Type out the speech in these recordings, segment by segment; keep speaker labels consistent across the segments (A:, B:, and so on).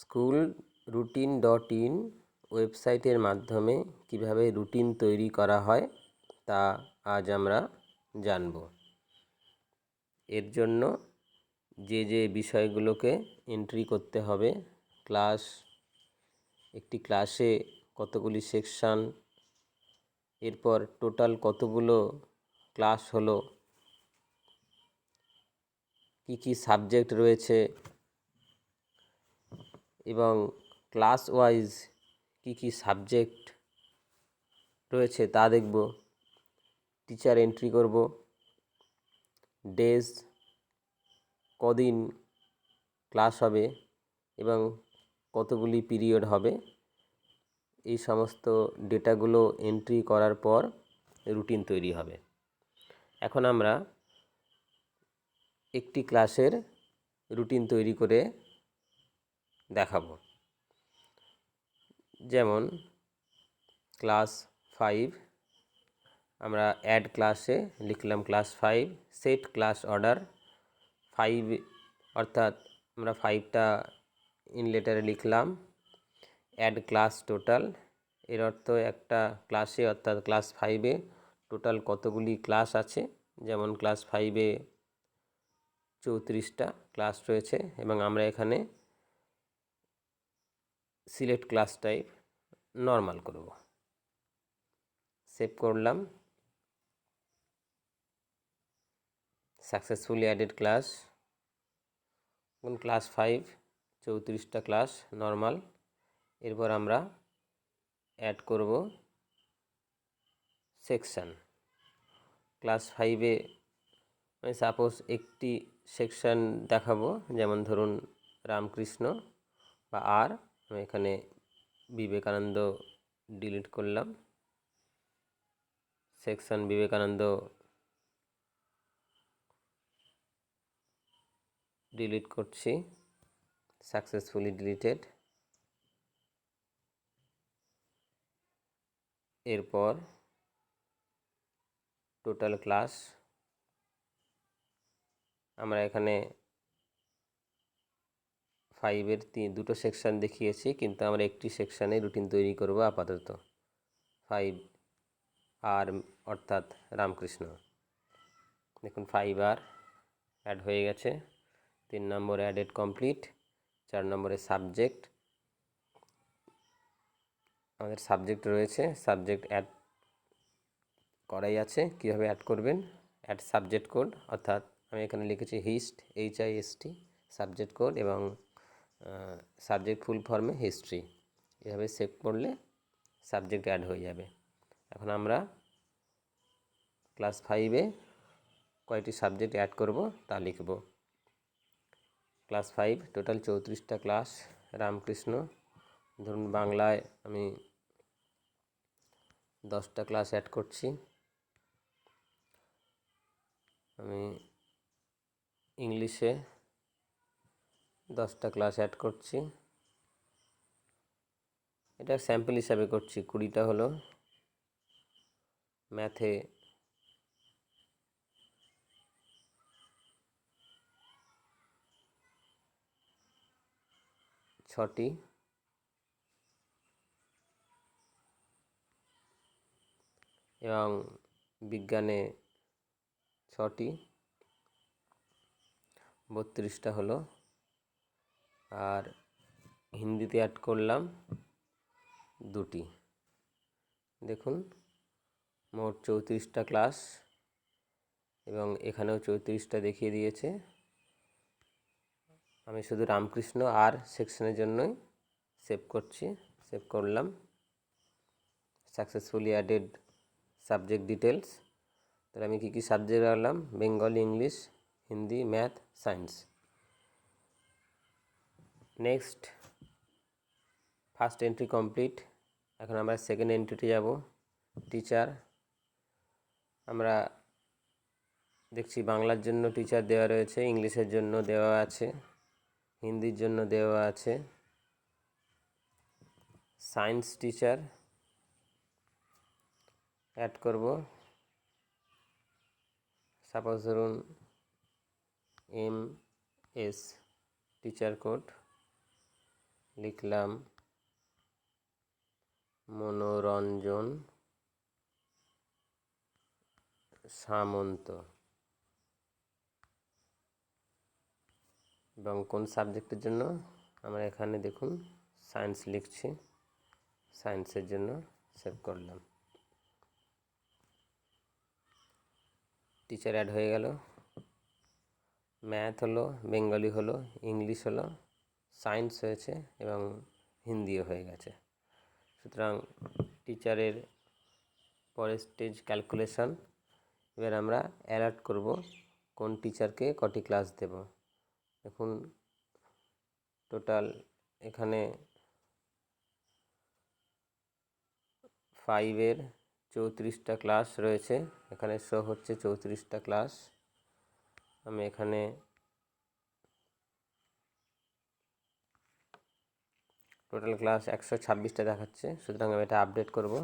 A: schoolroutine.in ওয়েবসাইটের মাধ্যমে কিভাবে রুটিন তৈরি করা হয় তা আজ আমরা জানব। এর জন্য যে বিষয়গুলোকে এন্ট্রি করতে হবে, একটি ক্লাসে কতগুলি সেকশন, এরপর টোটাল কতগুলো ক্লাস হলো, কি সাবজেক্ট রয়েছে এবং ক্লাস ওয়াইজ কি সাবজেক্ট রয়েছে তা দেখব। টিচার এন্ট্রি করব, ডেজ, কদিন ক্লাস হবে এবং কতগুলি পিরিয়ড হবে, এই সমস্ত ডেটাগুলো এন্ট্রি করার পর রুটিন তৈরি হবে। এখন আমরা একটি ক্লাসের রুটিন তৈরি করে দেখাবো। যেমন ক্লাস 5, আমরা অ্যাড ক্লাসে লিখলাম ক্লাস 5, সেট ক্লাস অর্ডার 5, অর্থাৎ আমরা 5টা ইন লেটারে লিখলাম। অ্যাড ক্লাস টোটাল, এর অর্থ একটা ক্লাসে অর্থাৎ ক্লাস 5-এ টোটাল কতগুলি ক্লাস আছে। যেমন ক্লাস 5-এ 34টা ক্লাস রয়েছে এবং আমরা এখানে সিলেক্ট ক্লাস টাইপ নর্মাল করব। সেভ করলাম। Successfully added class. ক্লাস 5 34টা ক্লাস নর্মাল। এরপর আমরা অ্যাড করব সেকশন। ক্লাস 5-এ আমি সাপোজ একটি সেকশন দেখাবো, যেমন ধরুন রামকৃষ্ণ বা আর, আমি এখানে বিবেকানন্দ ডিলিট করলাম। সেকশন বিবেকানন্দ ডিলিট করছি, সাকসেসফুলি ডিলিটেড। এরপর টোটাল ক্লাস, আমরা এখানে 5-এর দুটো সেকশন দেখিয়েছি, কিন্তু আমরা একটি সেকশানে রুটিন তৈরি করব আপাতত। 5 আর অর্থাৎ রামকৃষ্ণ। দেখুন 5 আর অ্যাড হয়ে গেছে। 3 নম্বরে অ্যাডেড কমপ্লিট। 4 নম্বরে সাবজেক্ট, আমাদের সাবজেক্ট রয়েছে, সাবজেক্ট অ্যাড করাই আছে। কীভাবে অ্যাড করবেন, অ্যাড সাবজেক্ট কোড, অর্থাৎ আমি এখানে লিখেছি HIST, HIST সাবজেক্ট কোড এবং সাবজেক্ট ফুল ফর্মে হিস্ট্রি। এভাবে সেভ করলে সাবজেক্ট অ্যাড হয়ে যাবে। এখন আমরা ক্লাস 5-এ কয়টি সাবজেক্ট অ্যাড করব তা লিখব। ক্লাস 5 টোটাল 34টা ক্লাস রামকৃষ্ণ। ধরুন বাংলায় আমি 10টা ক্লাস অ্যাড করছি, আমি ইংলিশে 10টা ক্লাস অ্যাড করছি। এটা স্যাম্পল হিসাবে করছি। 20টা হলো, ম্যাথে 6টি, এবং বিজ্ঞানে 6টি, 32টা হলো। আর হিন্দিতে অ্যাড করলাম 2টি। দেখুন মোট 34টা ক্লাস এবং এখানেও 34টা দেখিয়ে দিয়েছে। আমি শুধু রামকৃষ্ণ আর সেকশনের জন্যই সেভ করছি। সেভ করলাম। Successfully added subject details. তাহলে আমি কী সাবজেক্ট রাখলাম, Bengali, English, Hindi, math, science. Next, first entry complete. এখন আমরা সেকেন্ড এন্ট্রিতে যাব, টিচার। আমরা দেখছি বাংলার জন্য টিচার দেওয়া রয়েছে, ইংলিশের জন্য দেওয়া আছে, হিন্দির জন্য দেওয়া আছে। সায়েন্স টিচার অ্যাড করব। সাপোজ ধরুন MS টিচার কোড, লিখলাম মনোরঞ্জন সামন্ত, এবং কোন সাবজেক্টের জন্য আমরা এখানে দেখুন সায়েন্স লিখছি, সায়েন্সের জন্য সেভ করলাম। টিচার অ্যাড হয়ে গেল। ম্যাথ হলো, বেঙ্গলি হলো, ইংলিশ হলো, সায়েন্স হয়েছে এবং হিন্দিও হয়ে গেছে। সুতরাং টিচারের পরের স্টেজ ক্যালকুলেশন। এবার আমরা অ্যালার্ট করব কোন টিচারকে কটি ক্লাস দেব। দেখুন টোটাল এখানে 5-এর 34টা ক্লাস রয়েছে, এখানে শো হচ্ছে 34টা ক্লাস। আমি এখানে টোটাল ক্লাস 126টা দেখাচ্ছে, সুতরাং আমি এটা আপডেট করব।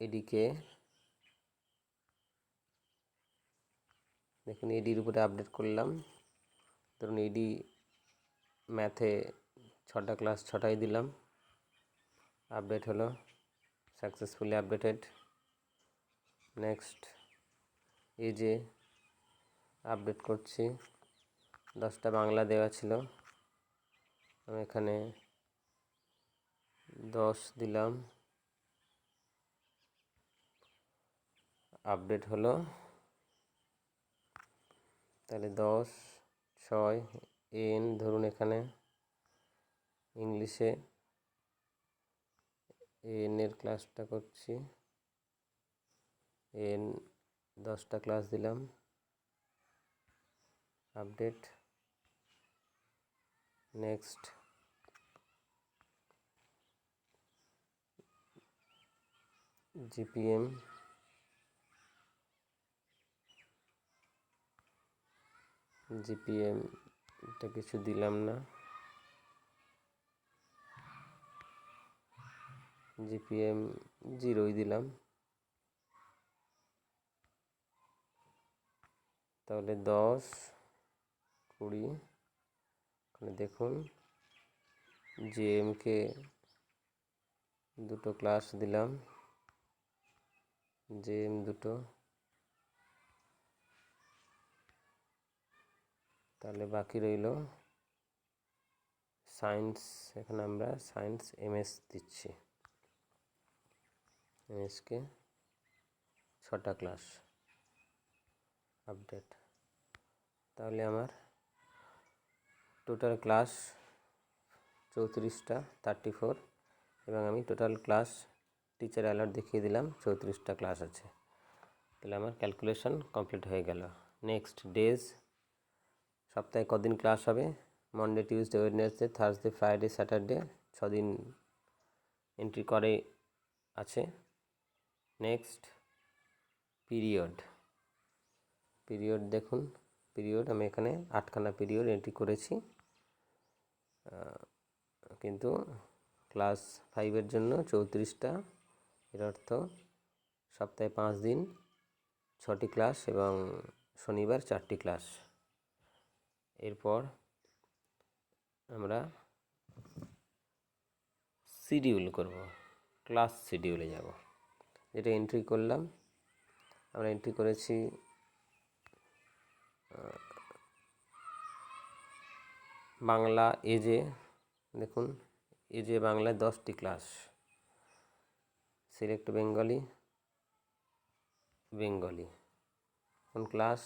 A: এডিকে দেখুন, এডির উপরে আপডেট করলাম। ধরুন এডি ম্যাথে 6টা ক্লাস 6টাই দিলাম, আপডেট হলো, সাকসেসফুলি আপডেটেড। নেক্সট যে আপডেট করছি, 10টা বাংলা দেওয়া ছিল, আমি এখানে 10 দিলাম, আপডেট হলো। তাহলে 10, 6 এন, ধরুন এখানে ইংলিশে এনের ক্লাসটা করছি, এন 10টা ক্লাস দিলাম, আপডেট। নেক্সট জিপিএম, এটা কিছু দিলাম না, জিপিএম 0ই দিলাম। তাহলে 10, 20, এখানে দেখুন জেএমকে 2টো ক্লাস দিলাম, জেএম 2টো। তাহলে বাকি রইল সায়েন্স, এখানে আমরা সায়েন্স এমএস দিচ্ছি, এমএসকে 6টা ক্লাস, আপডেট। তাহলে আমার টোটাল ক্লাস 34টা, 34, এবং আমি টোটাল ক্লাস টিচার অ্যালার্ট দেখিয়ে দিলাম 34টা ক্লাস আছে। তাহলে আমার ক্যালকুলেশন কমপ্লিট হয়ে গেল। নেক্সট ডেজ, সপ্তাহে কদিন ক্লাস হবে? Monday, Tuesday, Wednesday, Thursday, Friday, Saturday, 6 দিন এন্ট্রি করে আছে। নেক্সট পিরিয়ড, দেখুন পিরিয়ড আমি এখানে 8খানা পিরিয়ড এন্ট্রি করেছি, কিন্তু ক্লাস 5-এর জন্য 34টা, এর অর্থ সপ্তাহে 5 দিন 6টি ক্লাস এবং শনিবার 4টি ক্লাস। এরপর আমরা শিডিউল করব, ক্লাস শিডিউলে যাব। যেটা এন্ট্রি করলাম, আমরা এন্ট্রি করেছি বাংলা এজে, দেখুন এজে বাংলায় 10টি ক্লাস, সিলেক্ট বেঙ্গলি, কোন ক্লাস?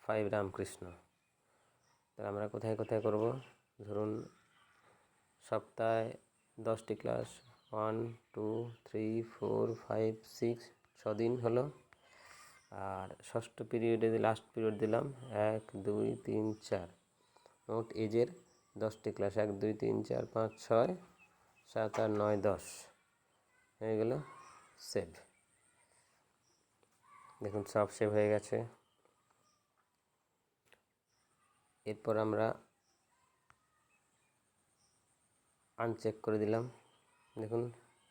A: 5 রামকৃষ্ণ। তাহলে আমরা কোথায় কোথায় করব? ধরুন সপ্তাহে 10টি ক্লাস, 1, 2, 3, 4, 5, 6, 6 দিন হলো। আর ষষ্ঠ পিরিয়ডে লাস্ট পিরিয়ড দিলাম 1, 2, 3, 4, মোট এজের 10টি ক্লাস, 1, 2, 3, 4, 5, 6, 7, 8, 9, 10 হয়ে গেল। সেভ, দেখুন সব সেভ হয়ে গেছে। এরপর আমরা আনচেক করে দিলাম, দেখুন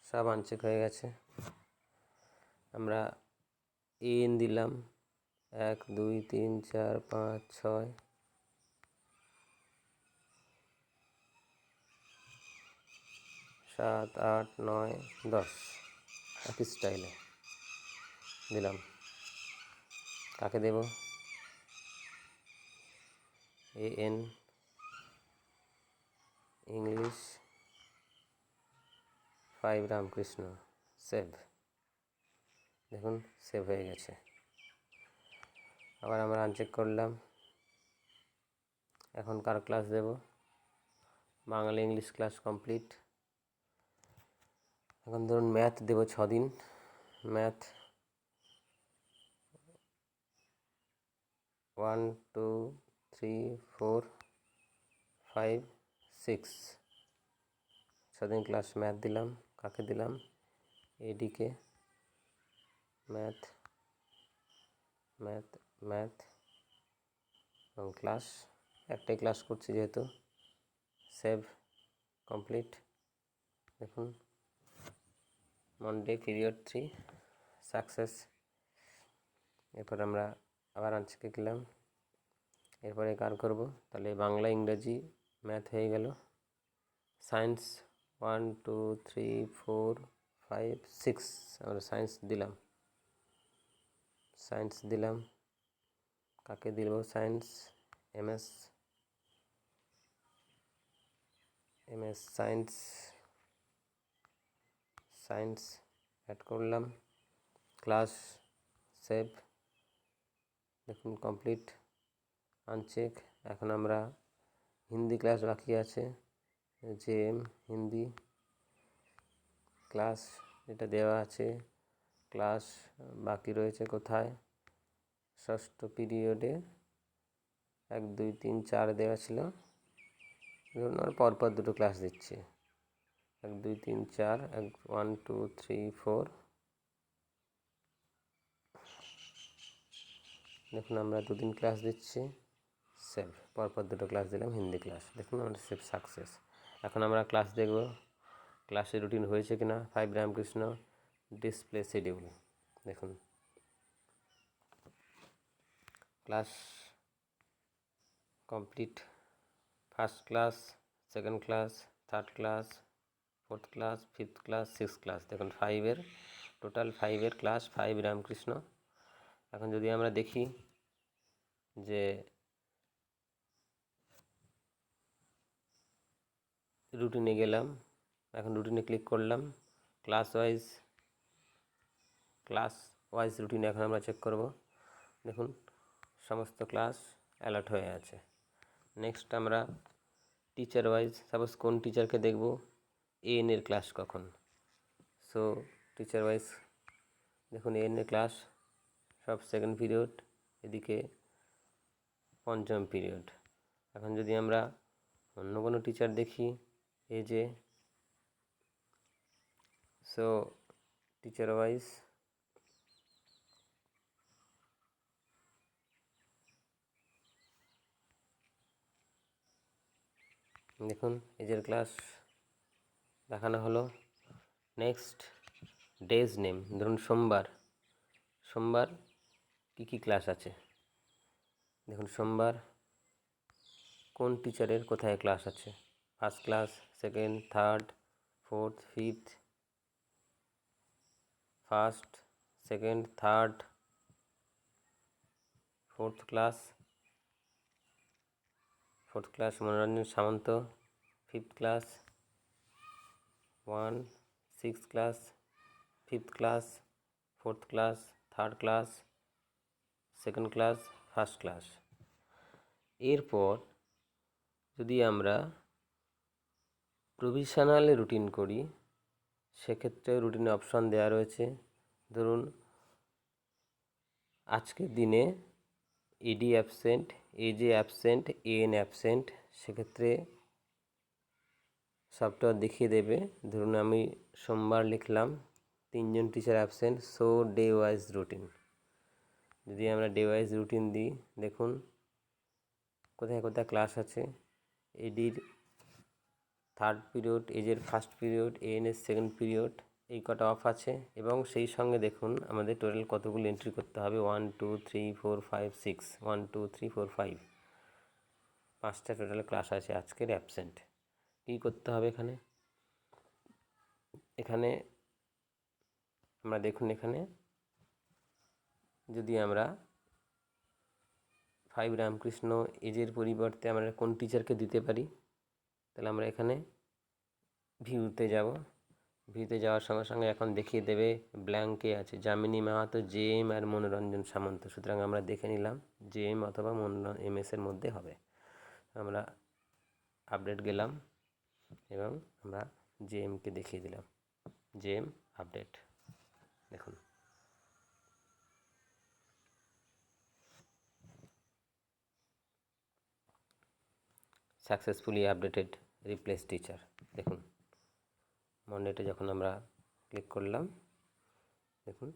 A: সব আনচেক হয়ে গেছে। আমরা এন দিলাম 1 2 3 4 5 6 7 8 9 10 একই স্টাইলে দিলাম। কাকে দেব? N English 5 Ramakrishna, save. দেখুন সেভ হয়ে গেছে। আবার আমরা আনচেক করলাম। এখন কার ক্লাস দেব? Bangla English class complete. এখন ধরুন ম্যাথ দেব 6 দিন। ম্যাথ 1 2 3 4 5 6 6 দিন ক্লাস ম্যাথ দিলাম। কাকে দিলাম? এডিকে ম্যাথ ম্যাথ ম্যাথ এবং ক্লাস একটাই ক্লাস করছি যেহেতু। Save complete. দেখুন মনডে পিরিয়ড 3 সাকসেস। এরপর আমরা আবার আনচেকে গেলাম। এরপরে কার করব? তাহলে বাংলা ইংরাজি ম্যাথ হয়ে গেল। সায়েন্স 1 2 3 4 5 6 আমরা সায়েন্স দিলাম। সায়েন্স দিলাম। কাকে দিব? Science MS science science add করলাম। Class save. দেখুন কমপ্লিট। আনচেক। এখন আমরা হিন্দি ক্লাস বাকি আছে, যে হিন্দি ক্লাস এটা দেওয়া আছে। ক্লাস বাকি রয়েছে কোথায়? ষষ্ঠ পিরিয়ডে 1 2 3 4 দেওয়া ছিল। ধরুন আর পরপর দুটো ক্লাস দিচ্ছি। 1 2 3 4 1 2 3 4। দেখুন আমরা 2 দিন ক্লাস দিচ্ছি। সেভ। পরপর দুটো ক্লাস দিলাম হিন্দি ক্লাস। দেখুন আমরা সেভ সাকসেস। এখন আমরা ক্লাস দেখব ক্লাসে রুটিন হয়েছে কিনা। 5 রামকৃষ্ণ ডিসপ্লে শিডিউল। দেখুন class complete. First class, second class, third class, fourth class, fifth class, six class. দেখুন 5-এর টোটাল 5-এর ক্লাস 5 রামকৃষ্ণ। এখন যদি আমরা দেখি যে রুটিনে গেলাম, এখন রুটিনে ক্লিক করলাম। ক্লাস ওয়াইজ রুটিন এখন আমরা চেক করব। দেখুন সমস্ত ক্লাস অ্যালার্ট হয়ে আছে। নেক্সট আমরা টিচার ওয়াইজ, সাপোজ কোন টিচারকে দেখব, এর ক্লাস কখন। সো টিচার ওয়াইজ দেখুন এর ক্লাস সব সেকেন্ড পিরিয়ড, এদিকে পঞ্চম পিরিয়ড। এখন যদি আমরা অন্য কোনো টিচার দেখি, এই যে সো টিচার ওয়াইজ দেখুন এজের ক্লাস দেখানো হলো। নেক্সট ডেজ নেম, ধরুন সোমবার কী ক্লাস আছে। দেখুন সোমবার কোন টিচারের কোথায় ক্লাস আছে। First class, second, third, fourth, fifth. First, second, third, fourth class Manoranjan Samanta. Fifth class 1, six class, fifth class, fourth class, third class, second class, first class. এরপর যদি আমরা প্রভিশনালে রুটিন করি, সেক্ষেত্রে রুটিনে অপশান দেওয়া রয়েছে। ধরুন আজকের দিনে AD absent, AJ absent, N absent, সেক্ষেত্রে সফটওয়্যার দেখিয়ে দেবে। ধরুন আমি সোমবার লিখলাম 3 জন teacher absent, so day wise routine. যদি আমরা ডে ওয়াইজ রুটিন দিই, দেখুন কোথায় কোথায় ক্লাস আছে। এডির থার্ড পিরিয়ড, এজের first period, ANS second period, এই কটা অফ আছে। এবং সেই সঙ্গে দেখুন আমাদের টোটাল কতগুলো এন্ট্রি করতে হবে, 1 2 3 4 5 6, 1 2 3 4 5, 5টা টোটাল ক্লাস আছে আজকের অ্যাবসেন্ট। কী করতে হবে এখানে? এখানে আমরা দেখুন, এখানে যদি আমরা 5 রামকৃষ্ণ এজের পরিবর্তে আমরা কোন টিচারকে দিতে পারি, তাহলে আমরা এখানে ভিউতে যাব। ভিউতে যাওয়ার সঙ্গে সঙ্গে এখন দেখিয়ে দেবে ব্ল্যাঙ্কে আছে Jamini Mahato, J M R মনোরঞ্জন সামন্ত। সুতরাং আমরা দেখে নিলাম জে এম অথবা এমএসের মধ্যে হবে। আমরা আপডেট গেলাম এবং আমরা জে এমকে দেখিয়ে দিলাম, জে এম আপডেট। দেখুন সাকসেসফুলি আপডেটেড রিপ্লেস টিচার। দেখুন মন্ডেতে যখন আমরা ক্লিক করলাম, দেখুন